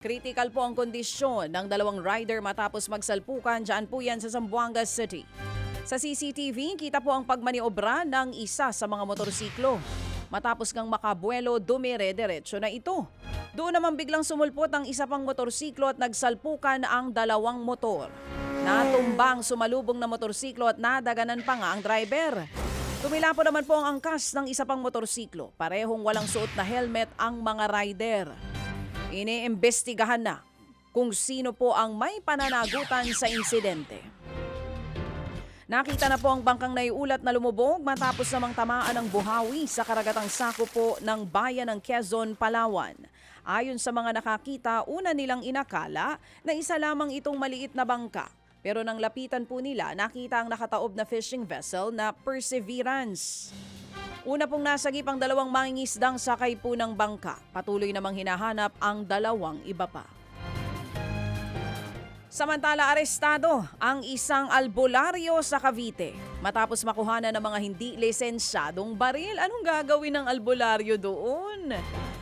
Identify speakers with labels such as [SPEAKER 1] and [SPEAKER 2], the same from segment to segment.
[SPEAKER 1] Critical po ang kondisyon ng dalawang rider matapos magsalpukan. Diyan po yan sa Zamboanga City. Sa CCTV, kita po ang pagmaniobra ng isa sa mga motorsiklo. Matapos ngang makabuelo, dumire-diretso na ito. Doon naman biglang sumulpot ang isa pang motorsiklo at nagsalpukan ang dalawang motor. Natumbang sumalubong na motorsiklo at nadaganan pa nga ang driver. Tumila po naman po ang angkas ng isa pang motorsiklo. Parehong walang suot na helmet ang mga rider. Iniimbestigahan na kung sino po ang may pananagutan sa insidente. Nakita na po ang bangkang naiulat na lumubog matapos namang tamaan ng buhawi sa karagatang sako po ng bayan ng Quezon, Palawan. Ayon sa mga nakakita, una nilang inakala na isa lamang itong maliit na bangka. Pero nang lapitan po nila, nakita ang nakataob na fishing vessel na Perseverance. Una pong nasagip ang dalawang mangingisdang sakay po ng bangka. Patuloy namang hinahanap ang dalawang iba pa. Samantala, arestado ang isang albularyo sa Cavite. Matapos makuhanan ng mga hindi lisensyadong baril, anong gagawin ng albularyo doon?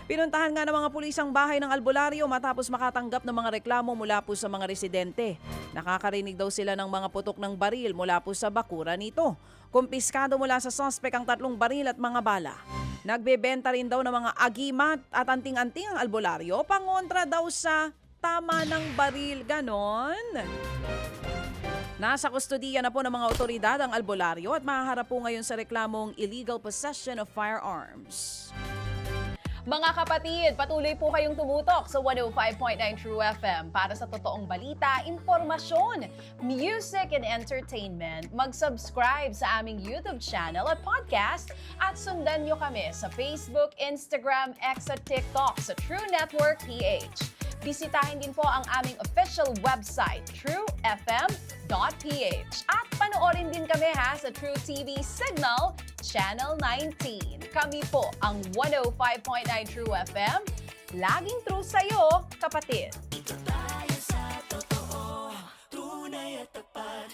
[SPEAKER 1] Pinuntahan nga ng mga pulis ang bahay ng albularyo matapos makatanggap ng mga reklamo mula po sa mga residente. Nakakarinig daw sila ng mga putok ng baril mula po sa bakura nito. Kumpiskado mula sa suspect ang 3 baril at mga bala. Nagbebenta rin daw ng mga agimat at anting-anting ang albularyo, pangontra daw sa tama ng baril, ganon. Nasa kustodiya na po ng mga otoridad ang albularyo at mahaharap po ngayon sa reklamong illegal possession of firearms.
[SPEAKER 2] Mga kapatid, patuloy po kayong tumutok sa 105.9 True FM para sa totoong balita, impormasyon, music and entertainment. Mag-subscribe sa aming YouTube channel at podcast at sundan nyo kami sa Facebook, Instagram, X at TikTok sa True Network PH. Bisitahin din po ang aming official website, truefm.ph. At panoorin din kami sa True TV Signal, Channel 19. Kami po ang 105.9 True FM. Laging true sa'yo, kapatid.